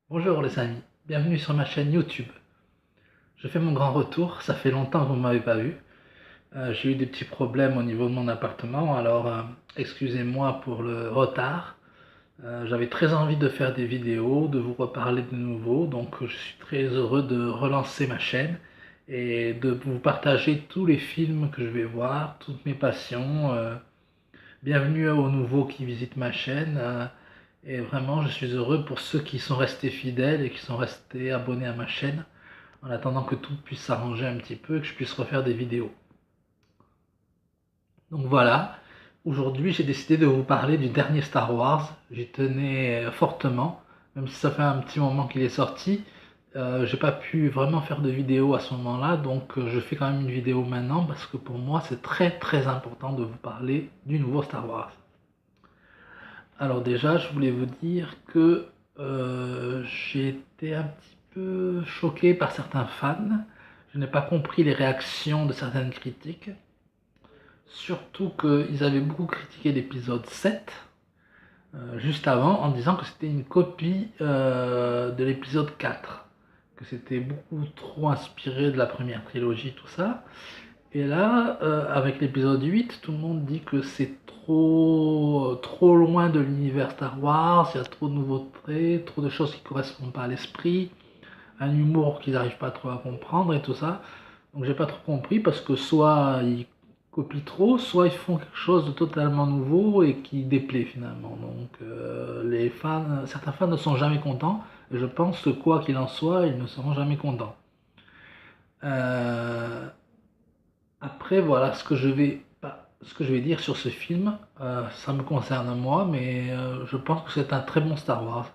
Bonjour les amis, bienvenue sur ma chaîne YouTube. Je fais mon grand retour, ça fait longtemps que vous ne m'avez pas vu. J'ai eu des petits problèmes au niveau de mon appartement, alors excusez-moi pour le retard. J'avais très envie de faire des vidéos, de vous reparler de nouveau, donc je suis très heureux de relancer ma chaîne et de vous partager tous les films que je vais voir, toutes mes passions. Bienvenue aux nouveaux qui visitent ma chaîne. Et vraiment, je suis heureux pour ceux qui sont restés fidèles et qui sont restés abonnés à ma chaîne, en attendant que tout puisse s'arranger un petit peu et que je puisse refaire des vidéos. Donc voilà, aujourd'hui j'ai décidé de vous parler du dernier Star Wars. J'y tenais fortement, même si ça fait un petit moment qu'il est sorti. J'ai pas pu vraiment faire de vidéo à ce moment-là, donc je fais quand même une vidéo maintenant parce que pour moi c'est très très important de vous parler du nouveau Star Wars. Alors déjà, je voulais vous dire que j'ai été un petit peu choqué par certains fans. Je n'ai pas compris les réactions de certaines critiques. Surtout qu'ils avaient beaucoup critiqué l'épisode 7, juste avant, en disant que c'était une copie de l'épisode 4. Que c'était beaucoup trop inspiré de la première trilogie, tout ça. Et là, avec l'épisode 8, tout le monde dit que c'est trop loin de l'univers Star Wars, il y a trop de nouveautés, trop de choses qui ne correspondent pas à l'esprit, un humour qu'ils n'arrivent pas trop à comprendre et tout ça. Donc j'ai pas trop compris parce que soit ils copient trop, soit ils font quelque chose de totalement nouveau et qui déplaît finalement. Donc les fans, certains fans ne sont jamais contents et je pense que quoi qu'il en soit, ils ne seront jamais contents. Euh, Après, voilà ce que je vais dire sur ce film. Ça me concerne moi, mais je pense que c'est un très bon Star Wars.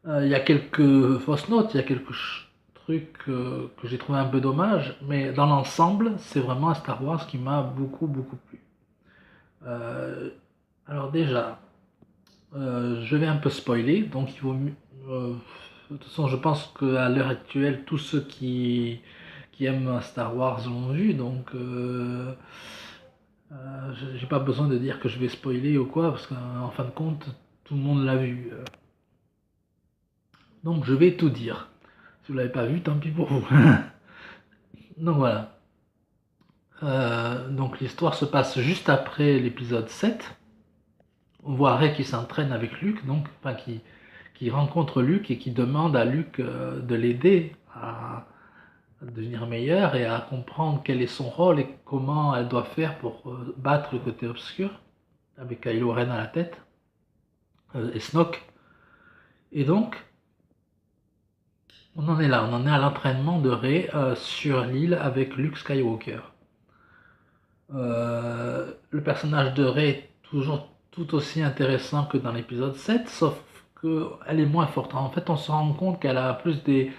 Il y a quelques fausses notes, il y a quelques trucs que j'ai trouvé un peu dommage, mais dans l'ensemble, c'est vraiment un Star Wars qui m'a beaucoup plu. Euh, alors déjà, je vais un peu spoiler, donc il vaut mieux. De toute façon, je pense qu'à l'heure actuelle, tous ceux qui aiment Star Wars l'ont vu, donc j'ai pas besoin de dire que je vais spoiler ou quoi, parce qu'en fin de compte, tout le monde l'a vu. Donc je vais tout dire. Si vous l'avez pas vu, tant pis pour vous. Donc voilà. Donc l'histoire se passe juste après l'épisode 7. On voit Rey qui s'entraîne avec Luke, donc, enfin qui rencontre Luke et qui demande à Luke de l'aider à devenir meilleur et à comprendre quel est son rôle et comment elle doit faire pour battre le côté obscur, avec Kylo Ren à la tête, et Snoke. Et donc, on en est là, on en est à l'entraînement de Rey sur l'île avec Luke Skywalker. Le personnage de Rey est toujours tout aussi intéressant que dans l'épisode 7, sauf qu'elle est moins forte. En fait, on se rend compte qu'elle a plus des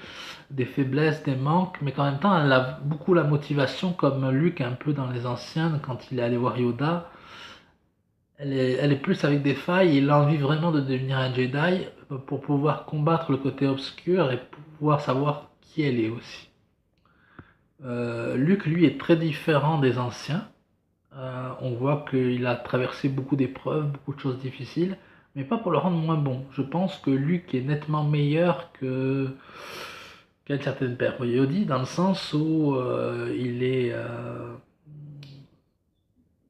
faiblesses, des manques, mais qu'en même temps, elle a beaucoup la motivation, comme Luke un peu dans les anciens, quand il est allé voir Yoda. Elle est plus avec des failles et l'envie vraiment de devenir un Jedi pour pouvoir combattre le côté obscur et pouvoir savoir qui elle est aussi. Luke, lui, est très différent des anciens. On voit qu'il a traversé beaucoup d'épreuves, beaucoup de choses difficiles, mais pas pour le rendre moins bon. Je pense que Luke est nettement meilleur qu'à une certaine période, dans le sens où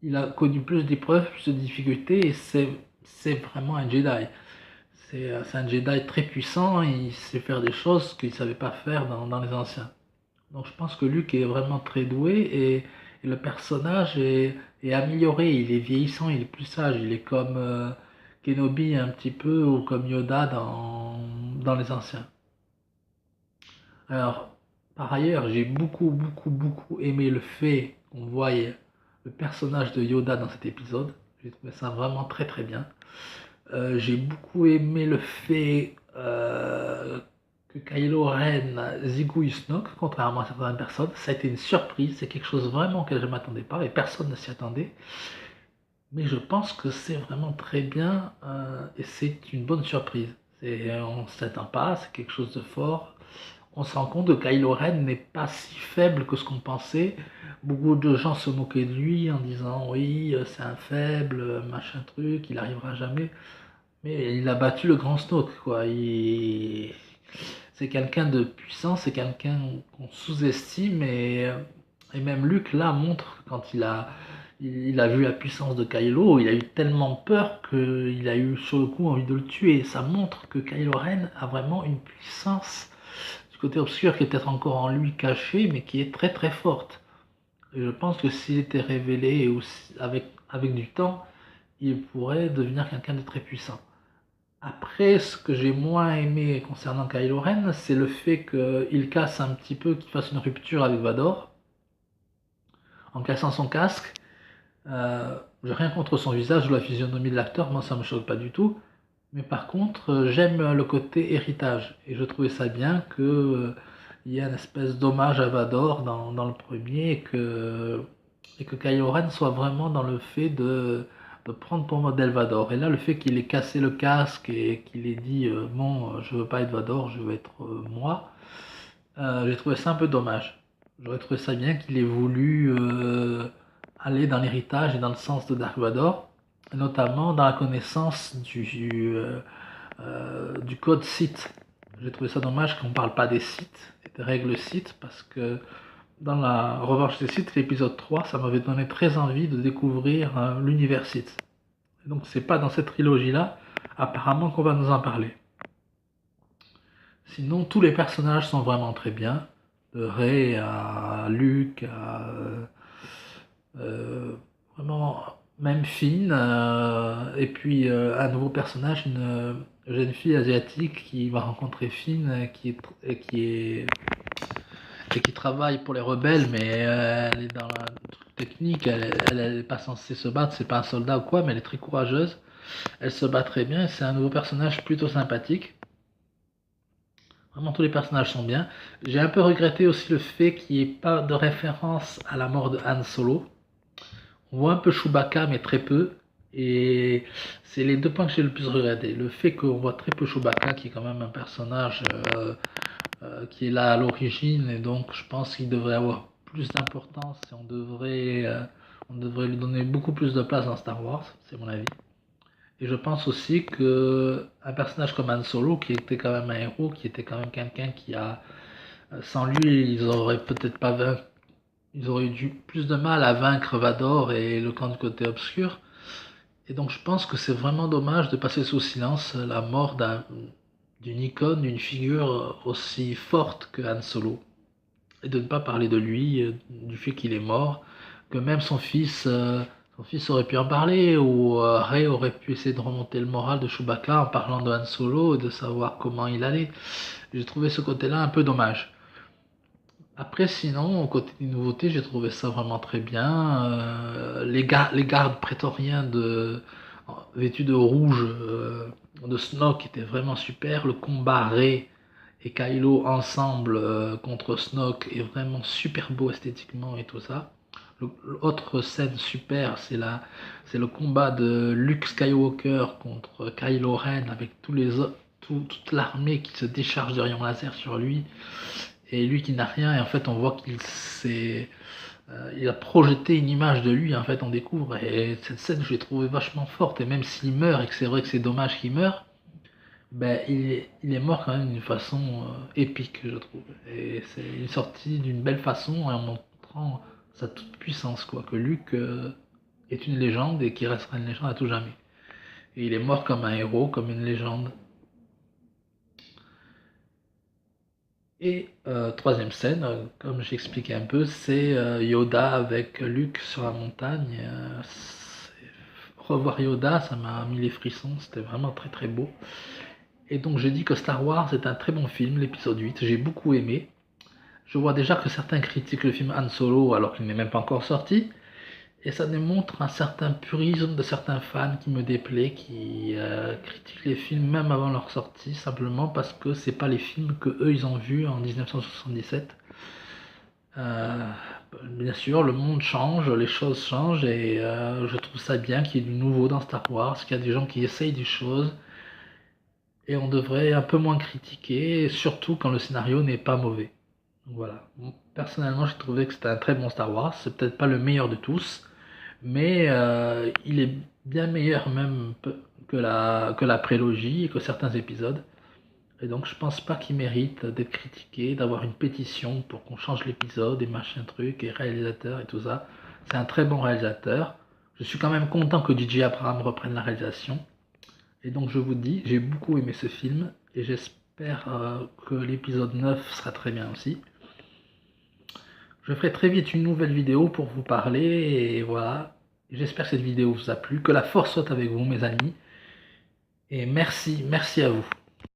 il a connu plus d'épreuves, plus de difficultés, et c'est vraiment un Jedi. C'est un Jedi très puissant, et il sait faire des choses qu'il ne savait pas faire dans les anciens. Donc je pense que Luke est vraiment très doué, et le personnage est amélioré, il est vieillissant, il est plus sage, il est comme Kenobi un petit peu, ou comme Yoda dans les anciens. Alors, par ailleurs, j'ai beaucoup aimé le fait qu'on voie le personnage de Yoda dans cet épisode. J'ai trouvé ça vraiment très bien. J'ai beaucoup aimé le fait que Kylo Ren zigouille Snoke, contrairement à certaines personnes. Ça a été une surprise, c'est quelque chose vraiment auquel je ne m'attendais pas et personne ne s'y attendait. Mais je pense que c'est vraiment très bien et c'est une bonne surprise. On ne s'attend pas, c'est quelque chose de fort. On se rend compte que Kylo Ren n'est pas si faible que ce qu'on pensait. Beaucoup de gens se moquaient de lui en disant oui, c'est un faible, machin truc, il arrivera jamais. Mais il a battu le grand Snoke, quoi. C'est quelqu'un de puissant, c'est quelqu'un qu'on sous-estime et même Luke là montre quand il a vu la puissance de Kylo, il a eu tellement peur qu'il a eu sur le coup envie de le tuer. Ça montre que Kylo Ren a vraiment une puissance du côté obscur qui est peut-être encore en lui caché, mais qui est très très forte. Et je pense que s'il était révélé avec du temps, il pourrait devenir quelqu'un de très puissant. Après, ce que j'ai moins aimé concernant Kylo Ren, c'est le fait qu'il casse un petit peu, qu'il fasse une rupture avec Vador, en cassant son casque. J'ai rien contre son visage ou la physionomie de l'acteur, moi ça me choque pas du tout. Mais par contre, j'aime le côté héritage. Et je trouvais ça bien qu'il y ait une espèce d'hommage à Vador dans le premier et que Kylo Ren soit vraiment dans le fait de prendre pour modèle Vador. Et là, le fait qu'il ait cassé le casque et qu'il ait dit bon, je veux pas être Vador, je veux être moi, j'ai trouvé ça un peu dommage. J'aurais trouvé ça bien qu'il ait voulu aller dans l'héritage et dans le sens de Dark Vador, notamment dans la connaissance du code Sith. J'ai trouvé ça dommage qu'on ne parle pas des Sith et des règles Sith parce que dans la Revanche des Sith, l'épisode 3, ça m'avait donné très envie de découvrir l'univers Sith. Et donc c'est pas dans cette trilogie-là, apparemment, qu'on va nous en parler. Sinon, tous les personnages sont vraiment très bien. De Rey à Luke à vraiment même Finn, et puis un nouveau personnage, une jeune fille asiatique qui va rencontrer Finn, et qui travaille pour les rebelles, mais elle est dans la technique, elle est pas censée se battre, c'est pas un soldat ou quoi, mais elle est très courageuse, elle se bat très bien, c'est un nouveau personnage plutôt sympathique. Vraiment, tous les personnages sont bien. J'ai un peu regretté aussi le fait qu'il n'y ait pas de référence à la mort de Han Solo. On voit un peu Chewbacca, mais très peu. Et c'est les deux points que j'ai le plus regretté. Le fait qu'on voit très peu Chewbacca, qui est quand même un personnage qui est là à l'origine, et donc je pense qu'il devrait avoir plus d'importance et on devrait lui donner beaucoup plus de place dans Star Wars, c'est mon avis. Et je pense aussi que un personnage comme Han Solo, qui était quand même un héros, qui était quand même quelqu'un qui a, sans lui, ils auraient peut-être pas vaincu, ils auraient eu plus de mal à vaincre Vador et le camp du côté obscur. Et donc je pense que c'est vraiment dommage de passer sous silence la mort d'une icône, d'une figure aussi forte que Han Solo. Et de ne pas parler de lui, du fait qu'il est mort, que même son fils aurait pu en parler, ou Rey aurait pu essayer de remonter le moral de Chewbacca en parlant de Han Solo et de savoir comment il allait. J'ai trouvé ce côté-là un peu dommage. Après, sinon, au côté des nouveautés, j'ai trouvé ça vraiment très bien. Les gardes prétoriens vêtus de rouge de Snoke étaient vraiment super. Le combat Rey et Kylo ensemble contre Snoke est vraiment super beau esthétiquement et tout ça. L'autre scène super, c'est le combat de Luke Skywalker contre Kylo Ren avec toute l'armée qui se décharge de rayons laser sur lui et lui qui n'a rien, et en fait on voit il a projeté une image de lui, en fait on découvre, et cette scène je l'ai trouvée vachement forte, et même s'il meurt et que c'est vrai que c'est dommage qu'il meure, ben il est mort quand même d'une façon épique, je trouve, et c'est une sortie d'une belle façon et en montrant sa toute puissance, quoi, que Luke est une légende et qui restera une légende à tout jamais, et il est mort comme un héros, comme une légende. Et troisième scène, comme j'expliquais un peu, c'est Yoda avec Luke sur la montagne. Revoir Yoda, ça m'a mis les frissons, c'était vraiment très très beau. Et donc j'ai dit que Star Wars est un très bon film, l'épisode 8, j'ai beaucoup aimé. Je vois déjà que certains critiquent le film Han Solo alors qu'il n'est même pas encore sorti. Et ça démontre un certain purisme de certains fans qui me déplaît, qui critiquent les films même avant leur sortie, simplement parce que c'est pas les films que eux ils ont vus en 1977. Euh, Bien sûr, le monde change, les choses changent, et je trouve ça bien qu'il y ait du nouveau dans Star Wars, qu'il y a des gens qui essayent des choses, et on devrait un peu moins critiquer, surtout quand le scénario n'est pas mauvais. Donc voilà. Personnellement, j'ai trouvé que c'était un très bon Star Wars. C'est peut-être pas le meilleur de tous, mais il est bien meilleur même que la prélogie et que certains épisodes. Et donc je pense pas qu'il mérite d'être critiqué, d'avoir une pétition pour qu'on change l'épisode et machin truc, et réalisateur et tout ça. C'est un très bon réalisateur. Je suis quand même content que DJ Abraham reprenne la réalisation. Et donc je vous dis, j'ai beaucoup aimé ce film et j'espère que l'épisode 9 sera très bien aussi. Je ferai très vite une nouvelle vidéo pour vous parler et voilà. J'espère que cette vidéo vous a plu. Que la force soit avec vous mes amis. Et merci à vous.